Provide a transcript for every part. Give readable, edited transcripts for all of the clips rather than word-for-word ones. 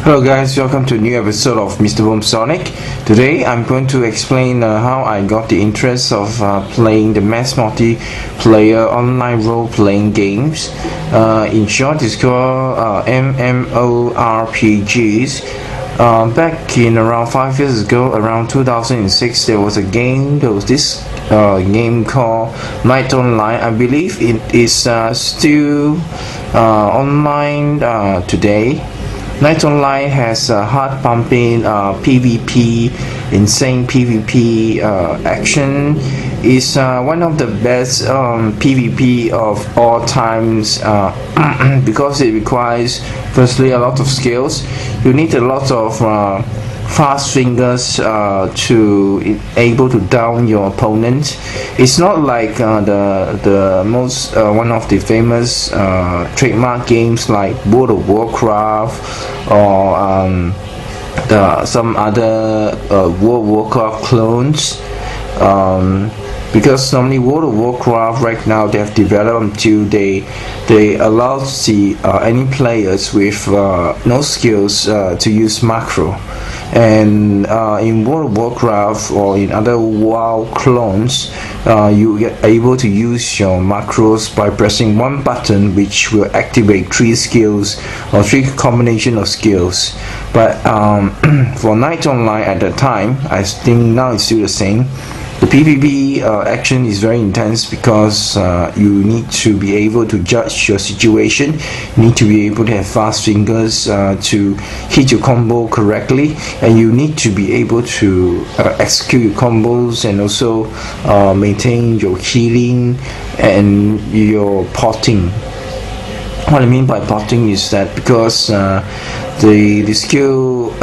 Hello guys, welcome to a new episode of Mr. Boom Sonic. Today I'm going to explain how I got the interest of playing the mass multiplayer online role-playing games. In short, it's called MMORPGs. Back in around 5 years ago, around 2006, there was this game called Night Online. I believe it is still online today. Night Online has heart-pumping PvP, insane PvP action. It's one of the best PvP of all times because it requires firstly a lot of skills. You need a lot of fast fingers to able to down your opponent. It's not like the most one of the famous trademark games like World of Warcraft or some other World of Warcraft clones. Because normally World of Warcraft right now they have developed until they allow any players with no skills to use macro. And in World of Warcraft or in other WoW clones, you get able to use your macros by pressing one button, which will activate 3 skills or 3 combination of skills. But for Night Online at the time, I think now it's still the same. The PvP action is very intense because you need to be able to judge your situation. You need to be able to have fast fingers to hit your combo correctly, and you need to be able to execute your combos and also maintain your healing and your potting. What I mean by potting is that because the skill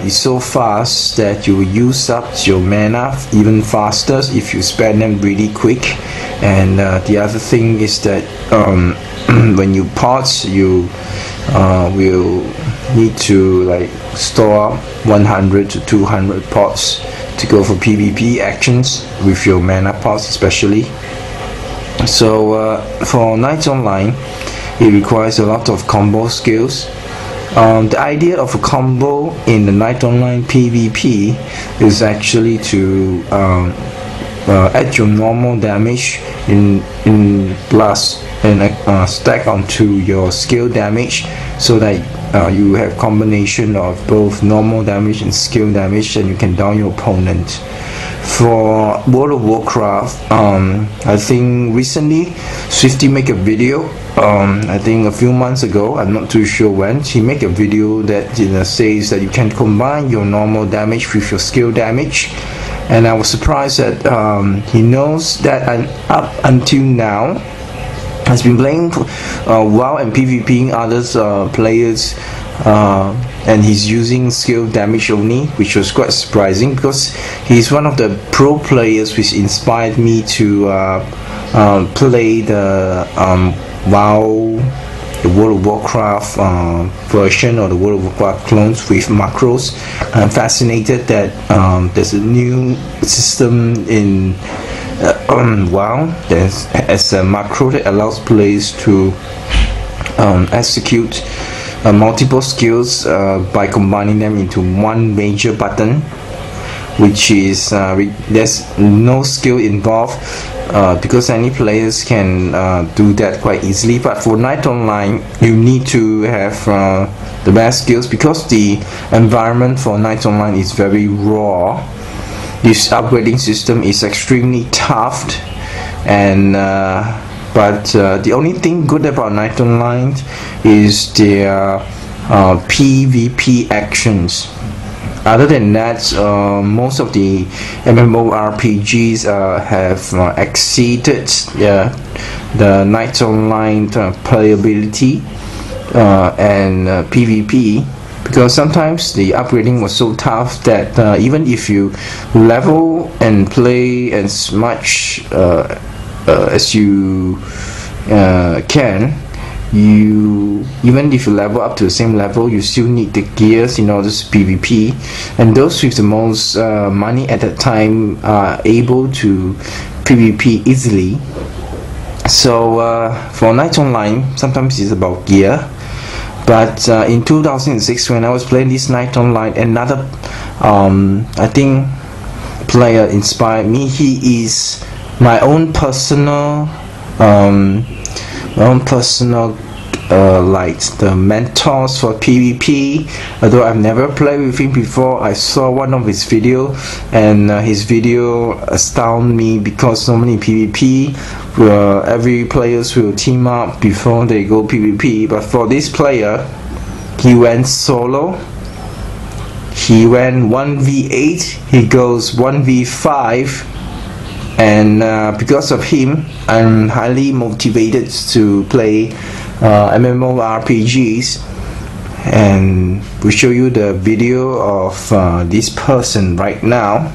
is so fast that you will use up your mana even faster if you spend them really quick. And the other thing is that when you pot, you will need to like store up 100 to 200 pots to go for PvP actions with your mana pots especially. So for Night Online, it requires a lot of combo skills. The idea of a combo in the Night Online PvP is actually to add your normal damage in plus and stack onto your skill damage, so that you have combination of both normal damage and skill damage, and you can down your opponent. For World of Warcraft, I think recently Swifty make a video. I think a few months ago, I'm not too sure when, he made a video that says that you can combine your normal damage with your skill damage, and I was surprised that he knows that, and up until now has been playing WoW and PvPing others players, and he's using skill damage only, which was quite surprising because he's one of the pro players which inspired me to play the WoW, the World of Warcraft version or the World of Warcraft clones with macros. I'm fascinated that there's a new system in WoW as a macro that allows players to execute multiple skills by combining them into one major button, which is there's no skill involved because any players can do that quite easily. But for Night Online, you need to have the best skills because the environment for Night Online is very raw. This upgrading system is extremely tough, and but the only thing good about Night Online is their PvP actions. Other than that, most of the MMORPGs have exceeded the Night Online playability and PvP, because sometimes the upgrading was so tough that even if you level and play as much as you can, even if you level up to the same level, you still need the gears in order to PvP, and those with the most money at that time are able to PvP easily. So for Night Online, sometimes it's about gear, But in 2006, when I was playing this night online, another I think player inspired me. He is my own personal like the mentors for PvP. Although I've never played with him before, I saw one of his video, and his video astounded me, because normally in PvP every players will team up before they go PvP, but for this player, he went solo. He went 1v8, he goes 1v5, and because of him, I'm highly motivated to play MMORPGs, and we'll show you the video of this person right now.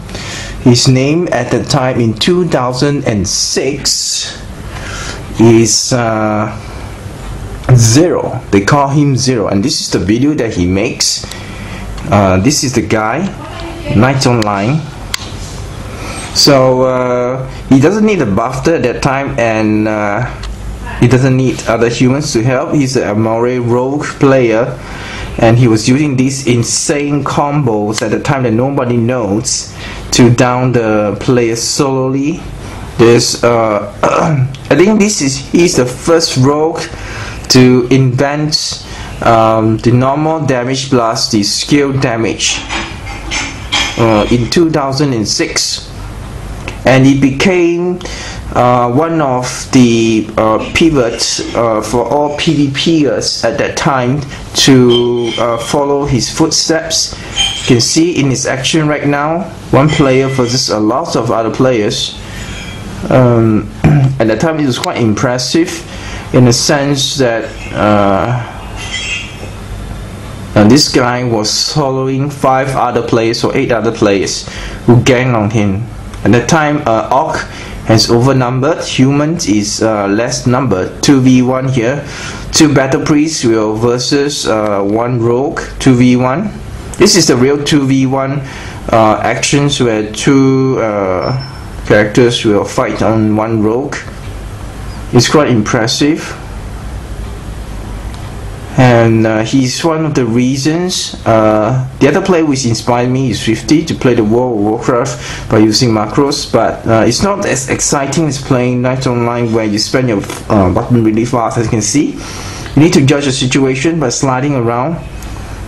His name at the time in 2006 is Zero. They call him Zero, and this is the video that he makes. This is the guy, Night Online. So he doesn't need a buffter at that time, and he doesn't need other humans to help. He's an Amore Rogue player, and he was using these insane combos at the time that nobody knows to down the players solely. There's I think he's the first rogue to invent the normal damage plus the skill damage in 2006, and it became one of the pivots for all PvPers at that time to follow his footsteps. You can see in his action right now, one player versus a lot of other players. At that time it was quite impressive, in the sense that this guy was following 5 other players or 8 other players who gang on him. At that time, Orc has overnumbered, humans is less numbered, 2v1 here. 2 battle priests will versus 1 rogue, 2v1. This is the real 2v1 actions, where 2 characters will fight on 1 rogue. It's quite impressive, and he's one of the reasons. The other player which inspired me is Swifty, to play the World of Warcraft by using macros, but it's not as exciting as playing Night Online, where you spend your button really fast. As you can see, you need to judge the situation by sliding around,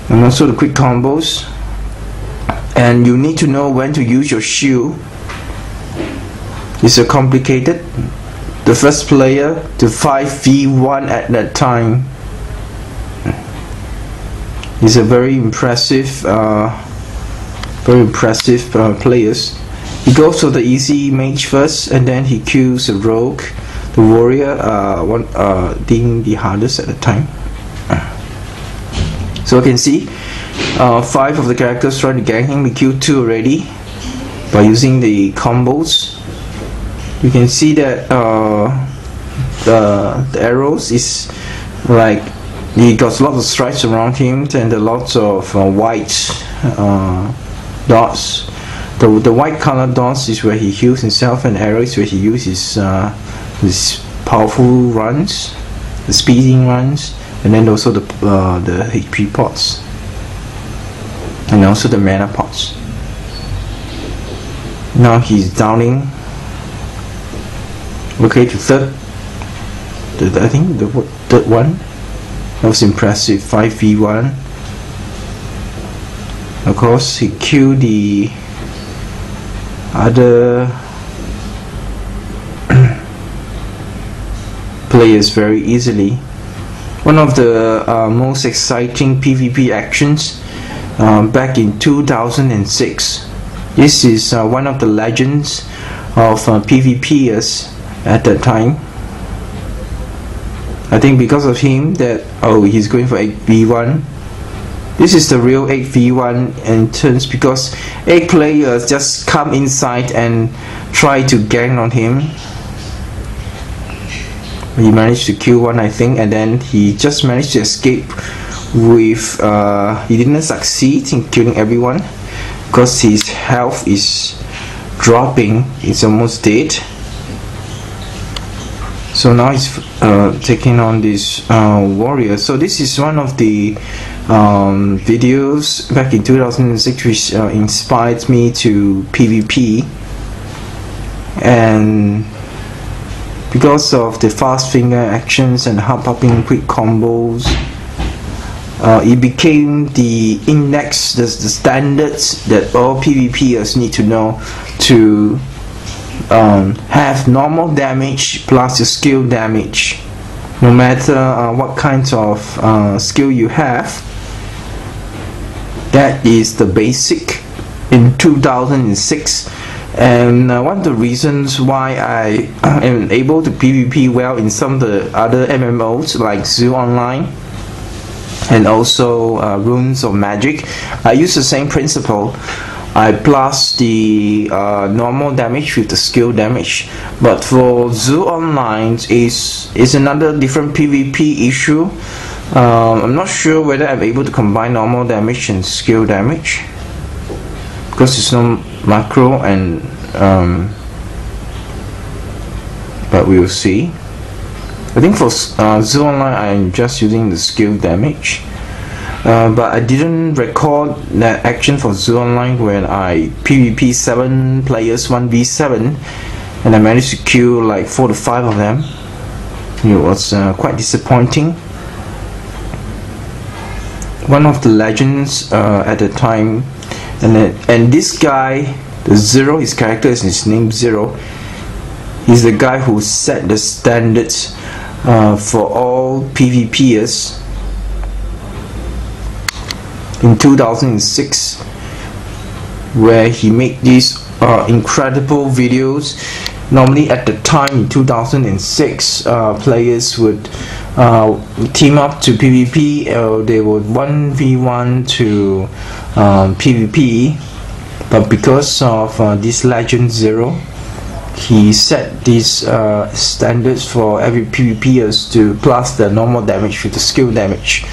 and also the quick combos, and you need to know when to use your shield. It's complicated. The first player to 5v1 at that time. He's a very impressive players. He goes for the easy mage first, and then he kills the rogue, the warrior, being the hardest at the time. So you can see 5 of the characters trying to gang him. We killed 2 already by using the combos. You can see that the arrows is like, he got lots of stripes around him, and lots of white dots. The white color dots is where he heals himself, and arrows where he uses his powerful runs, the speeding runs, and then also the HP pots, and also the mana pots. Now he's downing. Okay, to I think the third one. That was impressive. 5v1. Of course, he killed the other players very easily. One of the most exciting PvP actions back in 2006. This is one of the legends of PvPers at that time. I think because of him that, he's going for 8v1. This is the real 8v1 entrance, because 8 players just come inside and try to gang on him. He managed to kill 1, I think, and then he just managed to escape with he didn't succeed in killing everyone, because his health is dropping. He's almost dead. So now he's taking on this warrior. So this is one of the videos back in 2006 which inspired me to PvP, and because of the fast finger actions and hard popping quick combos, it became the index, the standards that all PvPers need to know to have normal damage plus your skill damage, no matter what kinds of skill you have. That is the basic in 2006. And one of the reasons why I am able to PvP well in some of the other MMOs like Zoo Online and also Runes of Magic, I use the same principle. I plus the normal damage with the skill damage. But for Zoo Online is another different PvP issue. I'm not sure whether I'm able to combine normal damage and skill damage, because there's no macro, and but we'll see. I think for Zoo Online I'm just using the skill damage, but I didn't record that action for Zoo Online when I PvP 7 players 1v7 and I managed to kill like 4 to 5 of them. It was quite disappointing. One of the legends at the time, and this guy, the Zero, his character is his name Zero. He's the guy who set the standards for all PvPers in 2006, where he made these incredible videos. Normally at the time in 2006, players would team up to PvP, or they would 1v1 to PvP, but because of this legend Zero, he set these standards for every PvPers to plus the normal damage with the skill damage.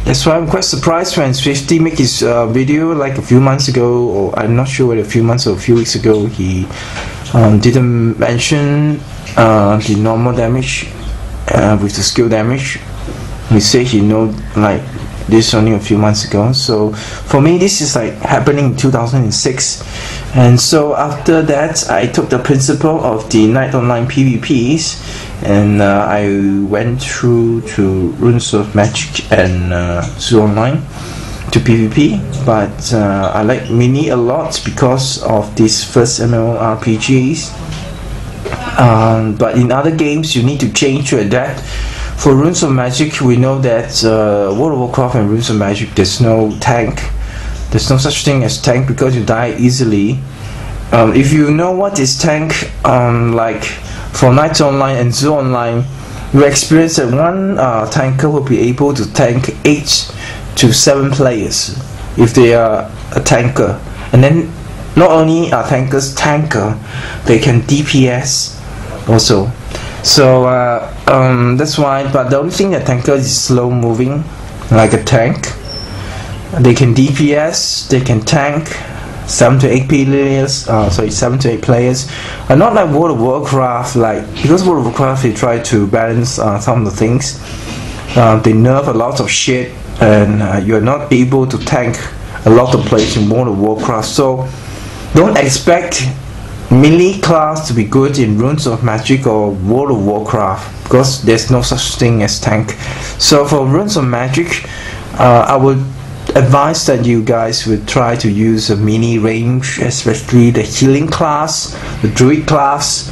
That's why I'm quite surprised when Swifty made his video like a few months ago, or I'm not sure whether a few months or a few weeks ago. He didn't mention the normal damage with the skill damage. He said he know like this only a few months ago. So for me, this is like happening in 2006, and so after that I took the principle of the Night Online PvPs, and I went through to Runes of Magic and Zoo Online to PvP. But I like Mini a lot because of these first MMORPGs, but in other games you need to change to adapt. For Runes of Magic, we know that World of Warcraft and Runes of Magic, there's no tank. There's no such thing as tank because you die easily. If you know what is tank, like for Night Online and Zoo Online, you experience that one tanker will be able to tank 8 to 7 players if they are a tanker. And then not only are tankers tanker, they can DPS also. So that's why, but the only thing that tanker is slow moving like a tank. They can DPS, they can tank 7 to 8 players, 7 to 8 players. Not like World of Warcraft, because World of Warcraft they try to balance some of the things. They nerf a lot of shit, and you're not able to tank a lot of players in World of Warcraft. So don't expect melee class to be good in Runes of Magic or World of Warcraft, because there's no such thing as tank. So for Runes of Magic, I would advise that you guys would try to use a mini range, especially the healing class, the druid class.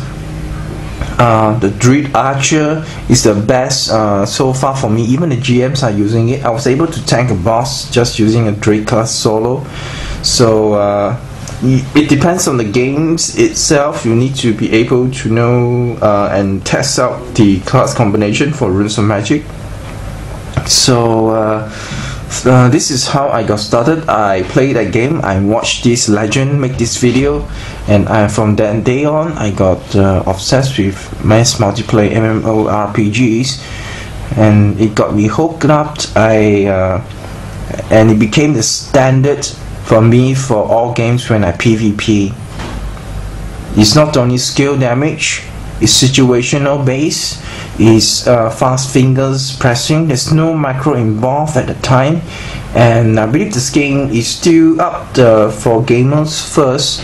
The druid archer is the best so far for me. Even the GMs are using it. I was able to tank a boss just using a druid class solo. So it depends on the games itself. You need to be able to know and test out the class combination for Runes of Magic. So this is how I got started. I played that game, I watched this legend make this video, and from that day on I got obsessed with mass multiplayer MMORPGs, and it got me hooked up. And it became the standard for me for all games when I PvP. It's not only skill damage, It's situational based. It's fast fingers pressing. There's no macro involved at the time, and I believe this game is still up for gamers first.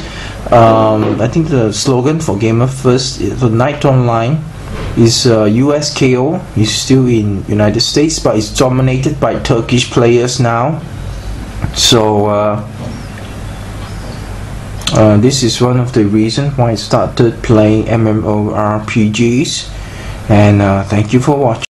I think the slogan for gamer first is the Night Online is USKO. It's still in United States, but it's dominated by Turkish players now. So this is one of the reasons why I started playing MMORPGs, and thank you for watching.